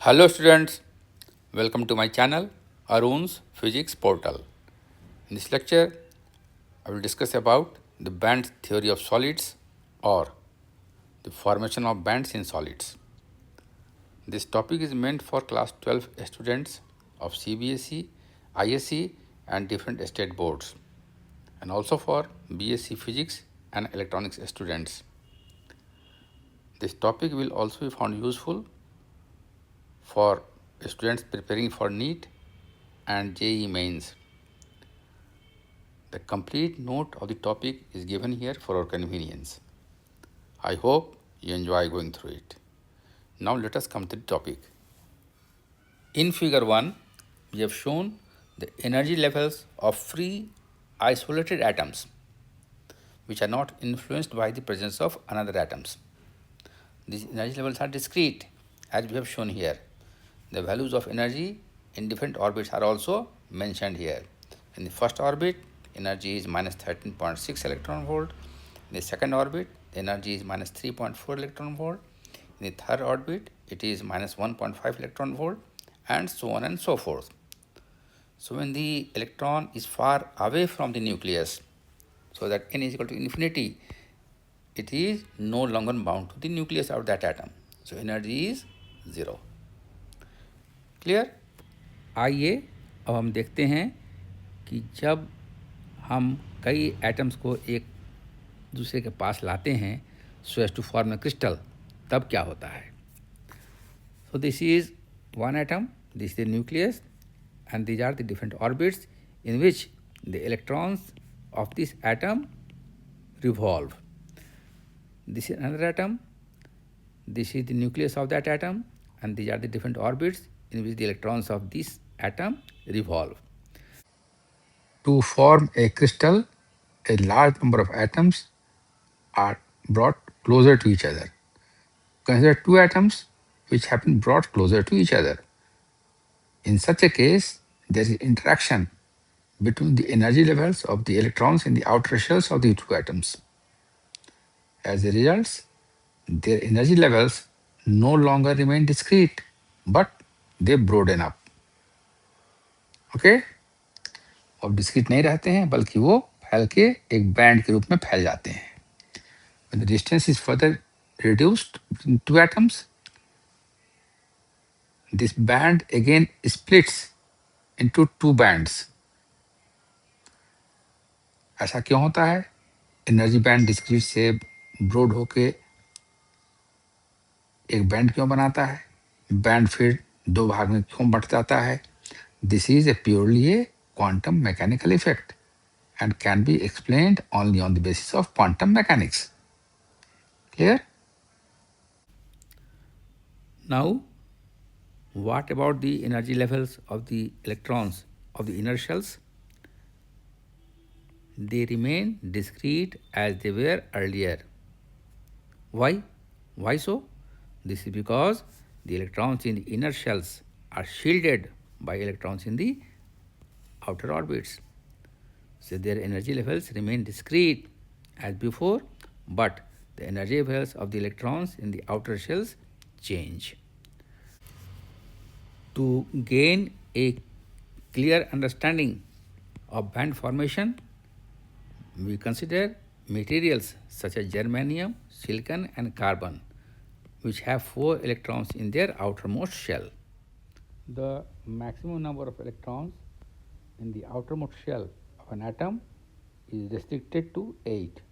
Hello students, welcome to my channel Arun's Physics Portal. In this lecture, I will discuss about the band theory of solids or the formation of bands in solids. This topic is meant for class 12 students of CBSE, ISE and different state boards, and also for BSc Physics and Electronics students. This topic will also be found useful for students preparing for NEET and JEE mains. The complete note of the topic is given here for our convenience. I hope you enjoy going through it. Now let us come to the topic. In figure 1, we have shown the energy levels of free isolated atoms which are not influenced by the presence of another atoms. These energy levels are discrete as we have shown here. The values of energy in different orbits are also mentioned here. In the first orbit, energy is minus 13.6 electron volt. In the second orbit, the energy is minus 3.4 electron volt. In the third orbit, it is minus 1.5 electron volt, and so on and so forth. So when the electron is far away from the nucleus, so that n is equal to infinity, it is no longer bound to the nucleus of that atom. So energy is 0. Clear. आइए अब हम देखते हैं कि जब हम कई atoms को एक दूसरे के पास लाते हैं so as to form a crystal, तब क्या होता है। So this is one atom, this is the nucleus and these are the different orbits in which the electrons of this atom revolve. This is another atom, this is the nucleus of that atom, and these are the different orbits in which the electrons of this atom revolve. To form a crystal, a large number of atoms are brought closer to each other. Consider two atoms which have been brought closer to each other. In such a case, there is interaction between the energy levels of the electrons in the outer shells of the two atoms. As a result, their energy levels no longer remain discrete, but they broaden up. Okay? अब discrete नहीं रहते हैं बल्कि वो फैल के एक band के रूप में फैल जाते हैं. When the distance is further reduced between two atoms, this band again splits into two bands. ऐसा क्यों होता है? एनर्जी बैंड डिस्क्रीट से ब्रॉड होके एक बैंड क्यों बनाता है? बैंड फिर दो भाग में क्यों बंट जाता है? This is a purely a quantum mechanical effect and can be explained only on the basis of quantum mechanics. Clear? Now, what about the energy levels of the electrons of the inner shells? They remain discrete as they were earlier. Why? Why so? This is because the electrons in the inner shells are shielded by electrons in the outer orbits. So their energy levels remain discrete as before, but the energy levels of the electrons in the outer shells change. To gain a clear understanding of band formation, we consider materials such as germanium, silicon and carbon, which have 4 electrons in their outermost shell. The maximum number of electrons in the outermost shell of an atom is restricted to 8.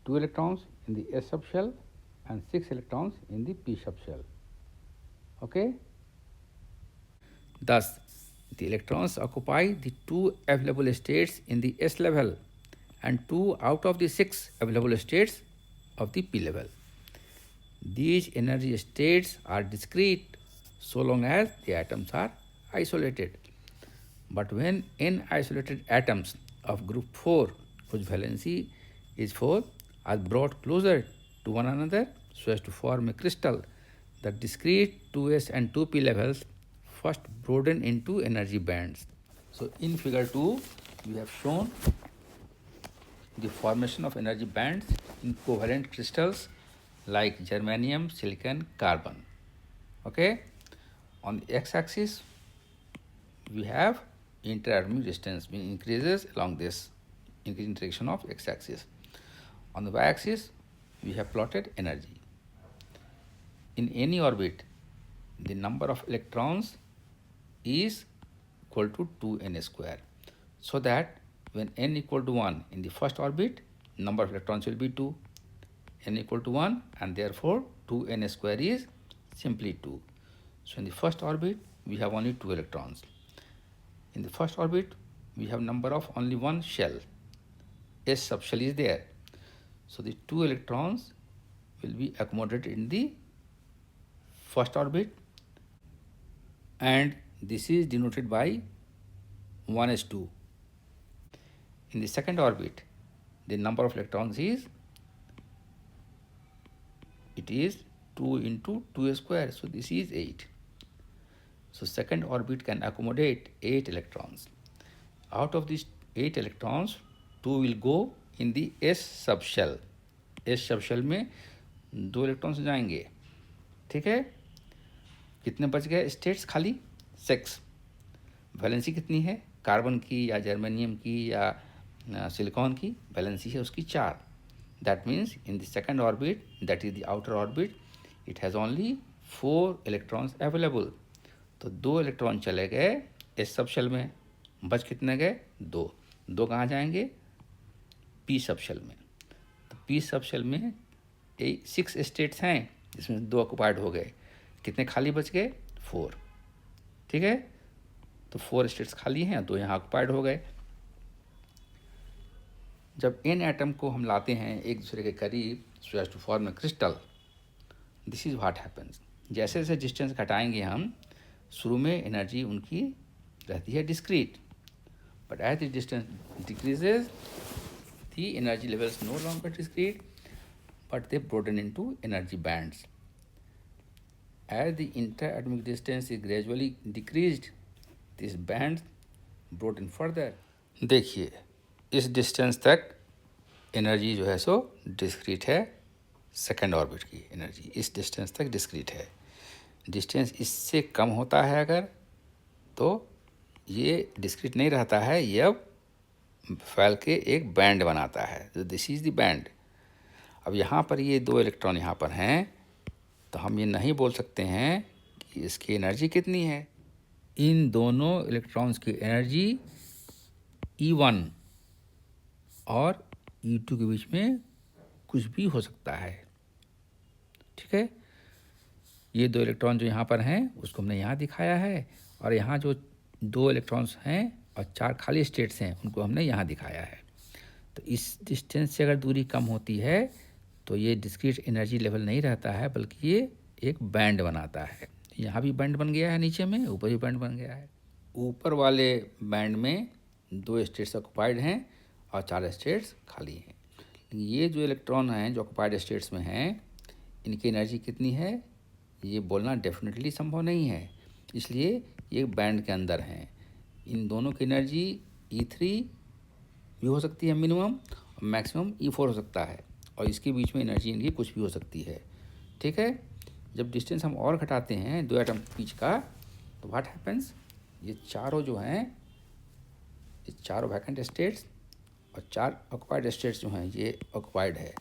2 electrons in the S subshell and 6 electrons in the P subshell. Okay? Thus, the electrons occupy the 2 available states in the S level and 2 out of the 6 available states of the P level. These energy states are discrete so long as the atoms are isolated. But when n isolated atoms of group 4, whose valency is 4, are brought closer to one another so as to form a crystal, the discrete 2s and 2p levels first broaden into energy bands. So in figure 2, we have shown the formation of energy bands in covalent crystals like germanium, silicon, carbon. Okay, on the x-axis we have interatomic distance, means increases along this increasing direction of x-axis. On the y-axis we have plotted energy. In any orbit, the number of electrons is equal to 2n square, so that when n equal to 1 in the first orbit, number of electrons will be 2, n equal to 1, and therefore 2n square is simply 2. So in the first orbit we have only 2 electrons. In the first orbit we have number of only one shell, S subshell is there, so the 2 electrons will be accommodated in the first orbit, and this is denoted by 1s2. In the second orbit, the number of electrons is 2 into 2 square, so this is 8. So second orbit can accommodate 8 electrons. Out of these 8 electrons, 2 will go in the S subshell. S subshell में 2 electrons जाएंगे. ठीक है, कितने बच गए states खाली? 6. Valency कितनी है? कार्बन की या जर्मेनियम की या सिलिकॉन की वैलेंसी है उसकी 4. That means in the second orbit, that is the outer orbit, it has only 4 electrons available. तो 2 इलेक्ट्रॉन चले गए एस सबशेल में, बच कितने गए? 2 कहाँ जाएंगे? पी सबशेल में. तो पी सबशेल में 6 स्टेट्स हैं जिसमें 2 ऑक्युपाइड हो गए. कितने खाली बच गए? 4. ठीक है, तो 4 स्टेट्स खाली हैं, 2 यहाँ ऑक्युपाइड हो गए. जब n एटम को हम लाते हैं एक दूसरे के करीब so as to form a crystal, this is what happens. जैसे जैसे डिस्टेंस घटाएंगे हम, शुरू में एनर्जी उनकी रहती है discrete, but as the distance decreases the energy levels no longer discrete but they broaden into energy bands. As the interatomic distance is gradually decreased, these bands broaden further. देखिए, इस distance तक energy जो है सो discrete है. Second orbit की energy इस distance तक discrete है. डिस्टेंस इससे कम होता है अगर, तो ये डिस्क्रीट नहीं रहता है, ये अब फैल के एक बैंड बनाता है. This is the band. अब यहाँ पर ये 2 इलेक्ट्रॉन यहाँ पर हैं, तो हम ये नहीं बोल सकते हैं कि इसकी एनर्जी कितनी है. इन दोनों इलेक्ट्रॉन्स की एनर्जी E1 और E2 के बीच में कुछ भी हो सकता है. ठीक है, ये 2 इलेक्ट्रॉन जो यहाँ पर हैं उसको हमने यहाँ दिखाया है, और यहाँ जो 2 इलेक्ट्रॉन्स हैं और 4 खाली स्टेट्स हैं उनको हमने यहाँ दिखाया है. तो इस डिस्टेंस से अगर दूरी कम होती है तो ये डिस्क्रीट एनर्जी लेवल नहीं रहता है, बल्कि ये एक बैंड बनाता है. यहाँ भी बैंड बन गया है, नीचे में ऊपर भी बैंड बन गया है. ऊपर वाले बैंड में 2 स्टेट्स ऑक्युपाइड हैं और 4 स्टेट्स खाली हैं. ये जो इलेक्ट्रॉन हैं जो ऑक्युपाइड स्टेट्स में हैं, इनकी एनर्जी कितनी है ये बोलना डेफिनेटली संभव नहीं है, इसलिए ये बैंड के अंदर हैं. इन दोनों की एनर्जी E3 भी हो सकती है मिनिमम, और मैक्सिमम E4 हो सकता है, और इसके बीच में एनर्जी इनकी कुछ भी हो सकती है. ठीक है, जब डिस्टेंस हम और घटाते हैं 2 एटम के बीच का, तो व्हाट हैपेंस, ये चारों जो हैं, ये चारों वैकेंट स्टेट्स और 4 ऑक्युपाइड स्टेट्स जो हैं, ये ऑक्युपाइड है.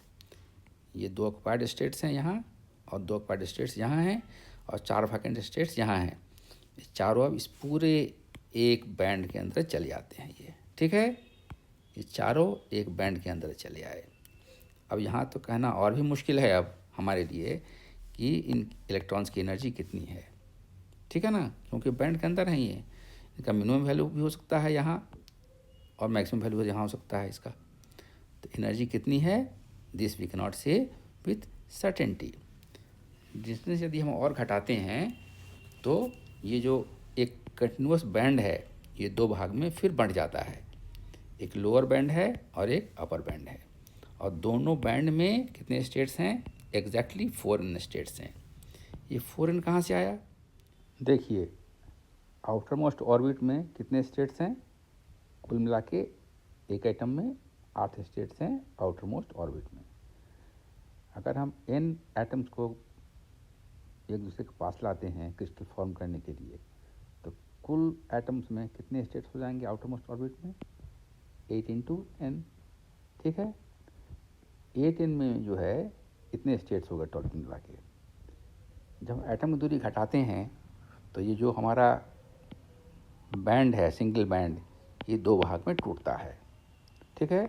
ये 2 ऑक्युपाइड स्टेट्स हैं यहाँ, और 2 ऑक्युपाइड स्टेट्स यहाँ हैं, और 4 वैकेंट स्टेट्स यहाँ हैं. ये चारों अब इस पूरे एक बैंड के अंदर चले जाते हैं. ये ठीक है, ये चारों एक बैंड के अंदर चले आए. अब यहाँ तो कहना और भी मुश्किल है अब हमारे लिए कि इन इलेक्ट्रॉन्स की एनर्जी कितनी है. ठीक है ना, क्योंकि बैंड के अंदर है ये. इनका मिनिमम वैल्यू भी हो सकता है यहाँ, और मैक्सिमम वैल्यू यहाँ हो सकता है इसका. तो एनर्जी कितनी है, दिस वी कैन नॉट से विथ सर्टेनिटी. डिस्टेंस यदि हम और घटाते हैं तो ये जो एक कंटिन्यूस बैंड है ये 2 भाग में फिर बढ़ जाता है. एक लोअर बैंड है और एक अपर बैंड है, और दोनों बैंड में कितने स्टेट्स हैं? एग्जैक्टली 4n स्टेट्स हैं. ये 4n कहाँ से आया? देखिए, आउटर मोस्ट ऑर्बिट में कितने स्टेट्स हैं? कुल मिला के एक एटम में 8 स्टेट्स हैं आउटर मोस्ट ऑर्बिट में. अगर हम n एटम्स को एक दूसरे के पास लाते हैं क्रिस्टल फॉर्म करने के लिए, तो कुल एटम्स में कितने स्टेट्स हो जाएंगे आउटर मोस्ट ऑर्बिट में? 8 इंटू एन। ठीक है, 8n में जो है इतने स्टेट्स हो गए टोटल मिला के। जब एटम की दूरी घटाते हैं तो ये जो हमारा बैंड है, सिंगल बैंड, ये दो भाग में टूटता है। ठीक है,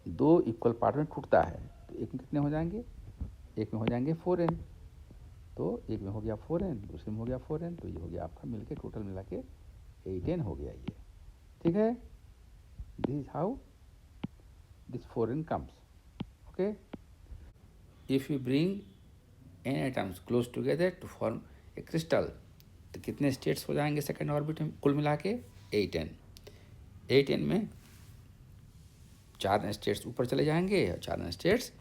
दो इक्वल पार्ट में टूटता है, तो एक में कितने हो जाएंगे? एक में हो जाएंगे 4n, तो एक में हो गया 4n, दूसरे में हो गया 4n, तो ये हो गया आपका मिलके टोटल मिला के 8n हो गया ये। ठीक है, this is how this 4n comes. Okay, if you bring n atoms close together to form a crystal, तो कितने स्टेट्स हो जाएंगे सेकेंड ऑर्बिट में कुल मिला के? 8n। 8n में 4 स्टेट्स ऊपर चले जाएंगे और 4 स्टेट्स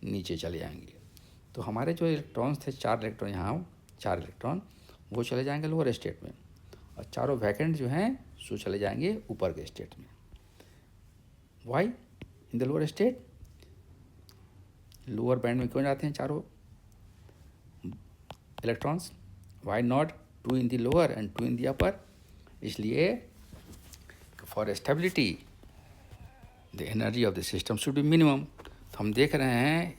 नीचे चले जाएंगे। तो हमारे जो इलेक्ट्रॉन्स थे, 4 इलेक्ट्रॉन यहाँ, 4 इलेक्ट्रॉन वो चले जाएंगे लोअर स्टेट में, और चारों वैकेंट जो हैं सो चले जाएंगे ऊपर के स्टेट में। Why in the lower state? Lower band में क्यों जाते हैं चारों electrons? Why not 2 in the lower and 2 in the upper? इसलिए for stability the energy of the system should be minimum. तो हम देख रहे हैं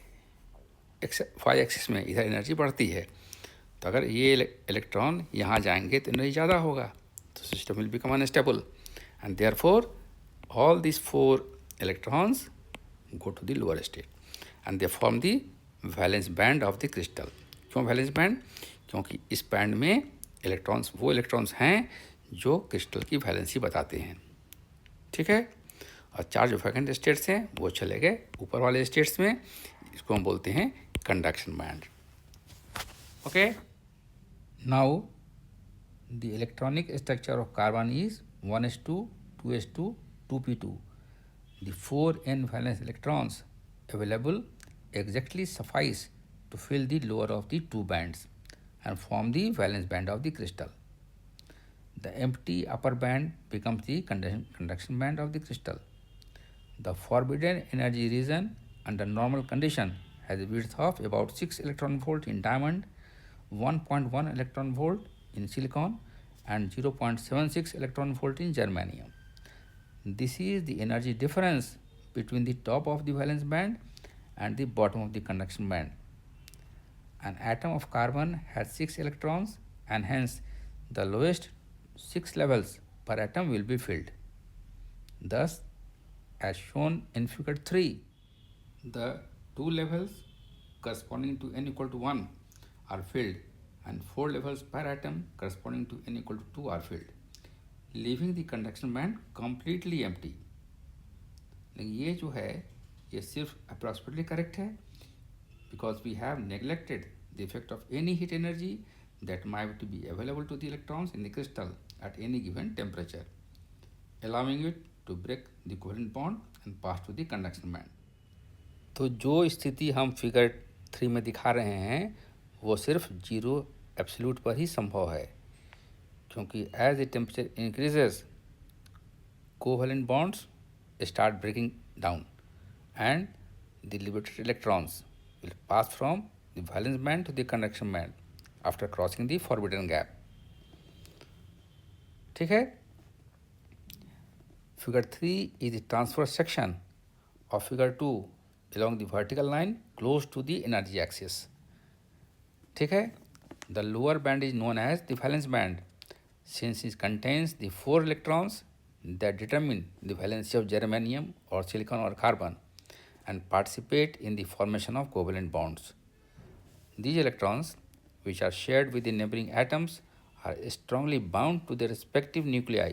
फाई एक्सिस में इधर एनर्जी बढ़ती है, तो अगर ये इलेक्ट्रॉन यहाँ जाएंगे तो एनर्जी ज़्यादा होगा, तो system will become unstable, and therefore all this 4 electrons go to the lower state and they form the valence band of the crystal। क्यों वैलेंस बैंड? क्योंकि इस बैंड में इलेक्ट्रॉन्स वो इलेक्ट्रॉन्स हैं जो क्रिस्टल की वैलेंसी बताते हैं। ठीक है, और 4 जो वैकेंट स्टेट्स हैं वो चले गए ऊपर वाले स्टेट्स में, इसको हम बोलते हैं conduction band. Okay, now the electronic structure of carbon is 1s2 2s2 2p2। The 4n valence electrons available exactly suffice to fill the lower of the 2 bands and form the valence band of the crystal. The empty upper band becomes the conduction band of the crystal. The forbidden energy region under normal condition has a width of about 6 electron volt in diamond, 1.1 electron volt in silicon, and 0.76 electron volt in germanium. This is the energy difference between the top of the valence band and the bottom of the conduction band. An atom of carbon has 6 electrons, and hence the lowest 6 levels per atom will be filled. Thus, as shown in figure 3, the 2 levels corresponding to n equal to 1 are filled, and 4 levels per atom corresponding to n equal to 2 are filled, leaving the conduction band completely empty। लेकिन ये जो है ये सिर्फ approximately correct है, because we have neglected the effect of any heat energy that might be available to the electrons in the crystal at any given temperature, allowing it to break the covalent bond and pass to the conduction band। तो जो स्थिति हम figure 3 में दिखा रहे हैं वो सिर्फ जीरो एब्सोल्यूट पर ही संभव है, क्योंकि as the temperature increases covalent bonds start breaking down and the liberated electrons will pass from the valence band to the conduction band after crossing the forbidden gap. ठीक है, figure 3 is the transfer section of figure 2 along the vertical line close to the energy axis। ठीक है, the lower band is known as the valence band since it contains the 4 electrons that determine the valency of germanium or silicon or carbon and participate in the formation of covalent bonds. These electrons, which are shared with the neighboring atoms, are strongly bound to their respective nuclei,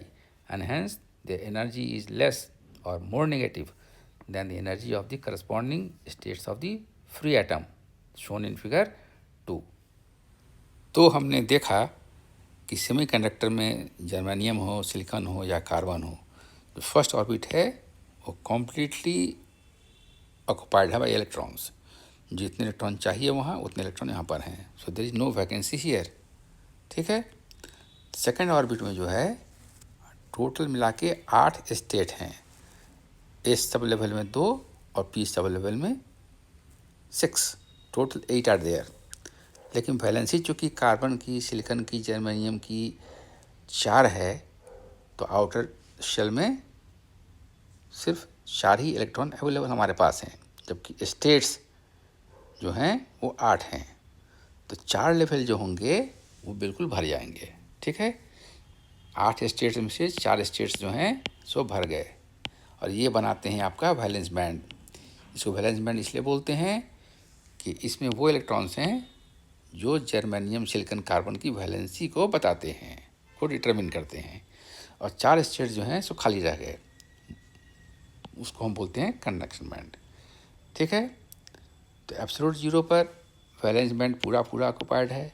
and hence their energy is less or more negative than the energy of the corresponding states of the free atom, shown in figure 2। तो हमने देखा कि semiconductor में germanium हो, silicon हो या carbon हो, जो फर्स्ट ऑर्बिट है वो कम्प्लीटली ऑक्युपाइड है बाय इलेक्ट्रॉन्स। जितने इलेक्ट्रॉन चाहिए वहाँ उतने इलेक्ट्रॉन यहाँ पर हैं, so there is no vacancy here. ठीक है, सेकंड ऑर्बिट में जो है टोटल मिला के 8 स्टेट हैं, एस सब लेवल में 2 और पी सब लेवल में 6, टोटल 8 आर देयर। लेकिन वैलेंसी चूँकि कार्बन की, सिलिकॉन की, जर्मेनियम की 4 है, तो आउटर शेल में सिर्फ 4 ही इलेक्ट्रॉन अवेलेबल हमारे पास हैं, जबकि स्टेट्स जो हैं वो 8 हैं। तो 4 लेवल जो होंगे वो बिल्कुल भर जाएंगे। ठीक है, 8 स्टेट्स में से 4 स्टेट्स जो हैं सो भर गए, और ये बनाते हैं आपका वैलेंस बैंड। इसको वैलेंस बैंड इसलिए बोलते हैं कि इसमें वो इलेक्ट्रॉन्स हैं जो जर्मेनियम, सिलिकॉन, कार्बन की वैलेंसी को बताते हैं, को डिटरमिन करते हैं, और 4 स्टेट जो हैं सो खाली रह गए, उसको हम बोलते हैं कंडक्शन बैंड। ठीक है, तो एब्सोल्यूट जीरो पर वैलेंस बैंड पूरा ऑक्युपाइड है,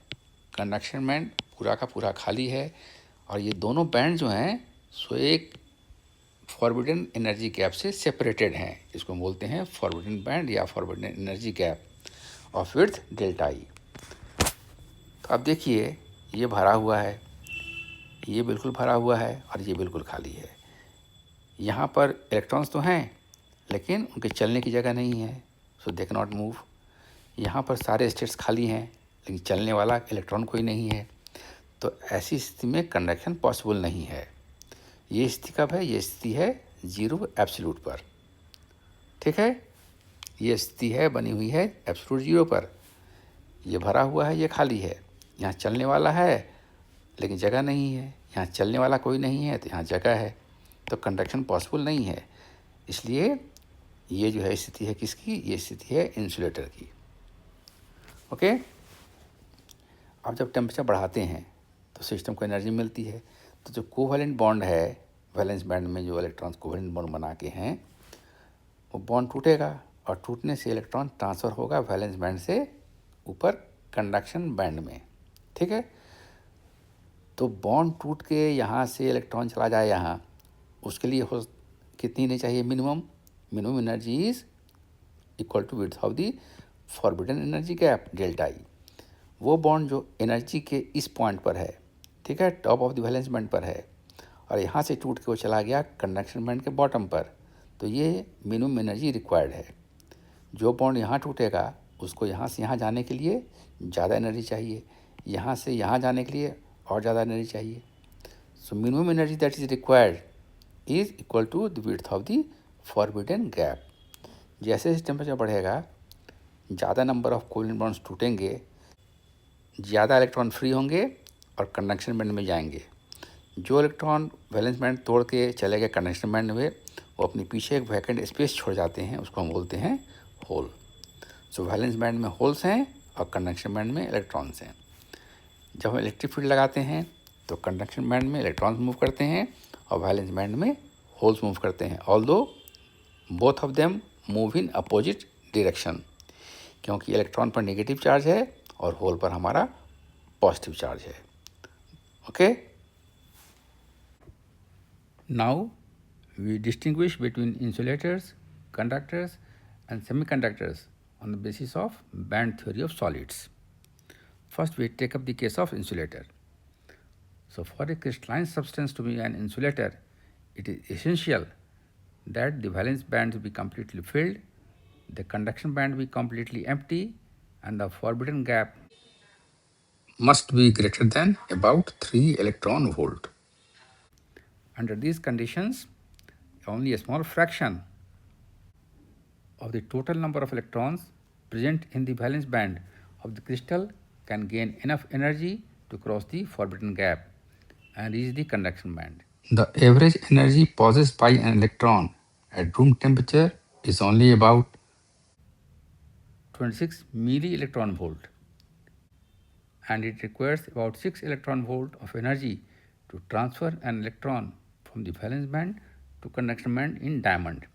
कंडक्शन बैंड पूरा का पूरा खाली है, और ये दोनों बैंड जो हैं सो एक फॉरबिडन एनर्जी गैप से सेपरेटेड हैं। इसको हम बोलते हैं फॉरबिडन बैंड या forbidden energy gap of width delta E. तो अब देखिए, ये भरा हुआ है, ये बिल्कुल भरा हुआ है, और ये बिल्कुल खाली है। यहाँ पर इलेक्ट्रॉन्स तो हैं, लेकिन उनके चलने की जगह नहीं है, सो दे कैन नॉट मूव। यहाँ पर सारे स्टेट्स खाली हैं, लेकिन चलने वाला इलेक्ट्रॉन कोई नहीं है, तो ऐसी स्थिति में कंडक्शन पॉसिबल नहीं है। ये स्थिति कब है? ये स्थिति है जीरो एब्सोल्यूट पर। ठीक है, ये स्थिति है बनी हुई है एब्सोल्यूट जीरो पर। ये भरा हुआ है, ये खाली है, यहाँ चलने वाला है लेकिन जगह नहीं है, यहाँ चलने वाला कोई नहीं है तो यहाँ जगह है, तो कंडक्शन पॉसिबल नहीं है। इसलिए ये जो है स्थिति है किसकी? ये स्थिति है इंसुलेटर की। ओके, अब जब टेम्परेचर बढ़ाते हैं तो सिस्टम को एनर्जी मिलती है। तो जो कोवैलेंट बॉन्ड है वैलेंस बैंड में, जो इलेक्ट्रॉन्स कोवैलेंट बॉन्ड बना के हैं, वो बॉन्ड टूटेगा, और टूटने से इलेक्ट्रॉन ट्रांसफ़र होगा वैलेंस बैंड से ऊपर कंडक्शन बैंड में। ठीक है, तो बॉन्ड टूट के यहाँ से इलेक्ट्रॉन चला जाए यहाँ, उसके लिए हो कितनी नहीं चाहिए? Minimum energy is equal to width of the forbidden energy gap delta E. वो बॉन्ड जो एनर्जी के इस पॉइंट पर है, ठीक है, top of the valence band पर है, और यहाँ से टूट के वो चला गया कंडक्शन बैंड के बॉटम पर, तो ये मिनिमम एनर्जी रिक्वायर्ड है। जो बॉन्ड यहाँ टूटेगा उसको यहाँ से यहाँ जाने के लिए ज़्यादा एनर्जी चाहिए, यहाँ से यहाँ जाने के लिए और ज़्यादा एनर्जी चाहिए। So minimum energy that is required is equal to the width of the forbidden gap. जैसे जैसे टेम्परेचर बढ़ेगा, ज़्यादा नंबर ऑफ कोवैलेंट बॉन्ड्स टूटेंगे, ज़्यादा इलेक्ट्रॉन फ्री होंगे और कंडक्शन बैंड में जाएंगे। जो इलेक्ट्रॉन वैलेंस बैंड तोड़ के चले गए कंडक्शन बैंड में, वो अपने पीछे एक वैकेंट स्पेस छोड़ जाते हैं, उसको हम बोलते हैं होल। सो वैलेंस बैंड में होल्स हैं और कंडक्शन बैंड में इलेक्ट्रॉन्स हैं। जब हम इलेक्ट्रिक फील्ड लगाते हैं तो कंडक्शन बैंड में इलेक्ट्रॉन्स मूव करते हैं और वैलेंस बैंड में होल्स मूव करते हैं, although both of them move in opposite direction, क्योंकि इलेक्ट्रॉन पर नेगेटिव चार्ज है और होल पर हमारा पॉजिटिव चार्ज है। Okay, now we distinguish between insulators, conductors and semiconductors on the basis of band theory of solids. First we take up the case of insulator. So for a crystalline substance to be an insulator, it is essential that the valence band be completely filled, the conduction band be completely empty, and the forbidden gap must be greater than about 3 electron volt. Under these conditions, only a small fraction of the total number of electrons present in the valence band of the crystal can gain enough energy to cross the forbidden gap and reach the conduction band. The average energy possessed by an electron at room temperature is only about 26 milli-electron volt, and it requires about 6 electron volt of energy to transfer an electron from the valence band to conduction band in diamond.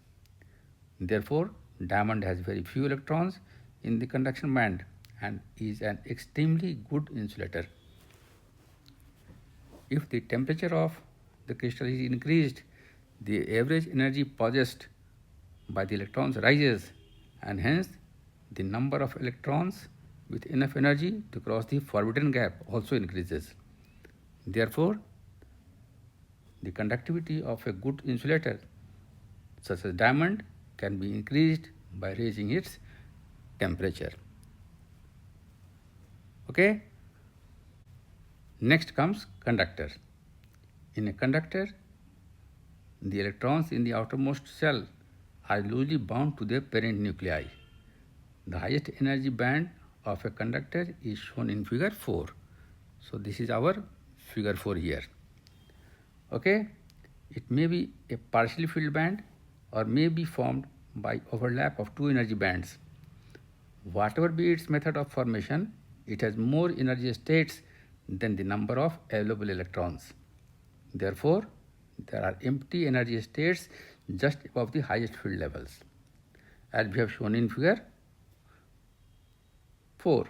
Therefore, diamond has very few electrons in the conduction band and is an extremely good insulator. If the temperature of the crystal is increased, the average energy possessed by the electrons rises, and hence the number of electrons with enough energy to cross the forbidden gap also increases. Therefore, the conductivity of a good insulator such as diamond can be increased by raising its temperature. Okay. Next comes conductor. In a conductor, the electrons in the outermost shell are loosely bound to their parent nuclei. The highest energy band of a conductor is shown in figure 4. So this is our figure 4 here. Okay, it may be a partially filled band or may be formed by overlap of two energy bands. Whatever be its method of formation, it has more energy states than the number of available electrons. Therefore, there are empty energy states just above the highest field levels, as we have shown in figure 4.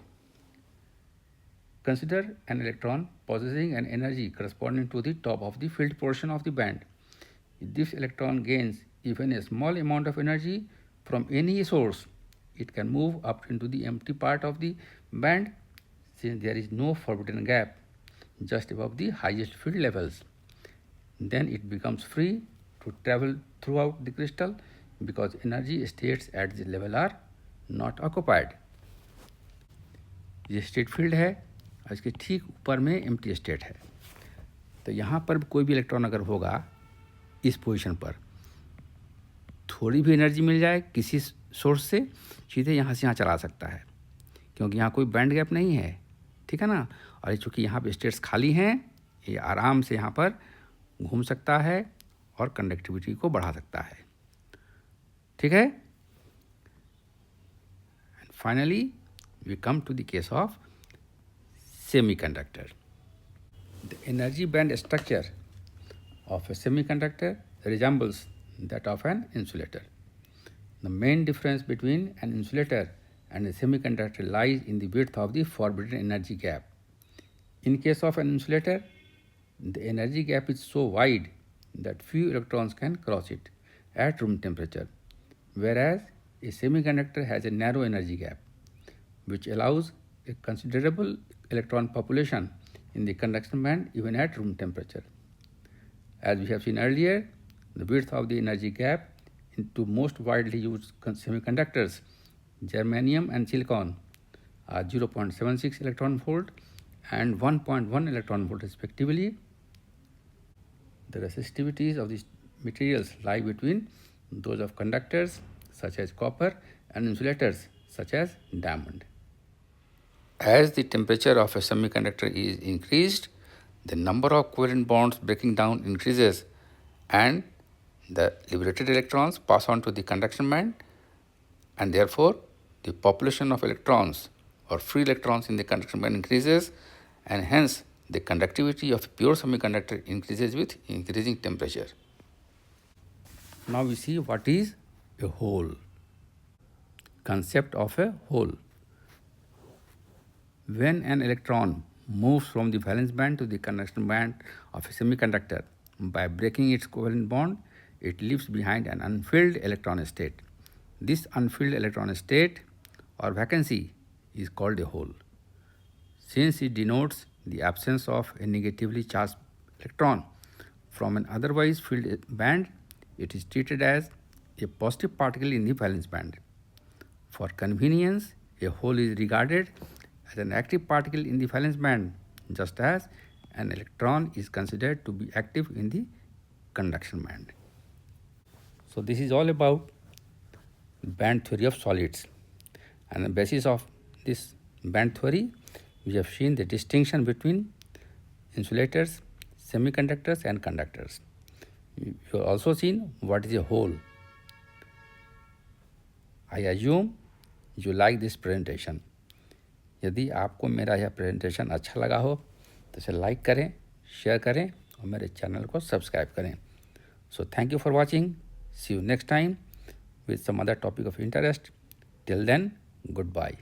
Consider an electron possessing an energy corresponding to the top of the filled portion of the band. If this electron gains even a small amount of energy from any source, it can move up into the empty part of the band, since there is no forbidden gap just above the highest field levels. Then it becomes free to travel throughout the crystal because energy states at this level are not occupied. ये state field है और इसके ठीक ऊपर में empty state है. तो यहाँ पर कोई भी इलेक्ट्रॉन अगर होगा इस पोजीशन पर, थोड़ी भी एनर्जी मिल जाए किसी सोर्स से, सीधे यहाँ से यहाँ चला सकता है, क्योंकि यहाँ कोई बैंड गैप नहीं है. ठीक है ना. और चूँकि यहाँ पे स्टेट्स खाली हैं, ये आराम से यहाँ पर घूम सकता है और कंडक्टिविटी को बढ़ा सकता है. ठीक है. And finally we come to the case of semiconductor. The energy band structure of a semiconductor resembles that of an insulator. The main difference between an insulator and a semiconductor lies in the width of the forbidden energy gap. In case of an insulator, the energy gap is so wide that few electrons can cross it at room temperature, whereas a semiconductor has a narrow energy gap, which allows a considerable electron population in the conduction band even at room temperature. As we have seen earlier, the width of the energy gap in two most widely used semiconductors, germanium and silicon, are 0.76 electron volt and 1.1 electron volt respectively. The resistivities of these materials lie between those of conductors such as copper and insulators such as diamond. As the temperature of a semiconductor is increased, the number of covalent bonds breaking down increases and the liberated electrons pass on to the conduction band, and therefore the population of electrons or free electrons in the conduction band increases, and hence the conductivity of a pure semiconductor increases with increasing temperature. Now we see what is a hole. Concept of a hole. When an electron moves from the valence band to the conduction band of a semiconductor by breaking its covalent bond, it leaves behind an unfilled electron state. This unfilled electron state or vacancy is called a hole. Since it denotes the absence of a negatively charged electron from an otherwise filled band, it is treated as a positive particle in the valence band. For convenience, a hole is regarded as an active particle in the valence band, just as an electron is considered to be active in the conduction band. So this is all about band theory of solids. And on the basis of this band theory, we have seen the distinction between insulators, semiconductors and conductors. You have also seen what is a hole. I assume you like this presentation. यदि आपको मेरा यह presentation अच्छा लगा हो तो इसे like करें, शेयर करें और मेरे चैनल को सब्सक्राइब करें. So thank you for watching. See you next time with some other topic of interest. Till then, goodbye.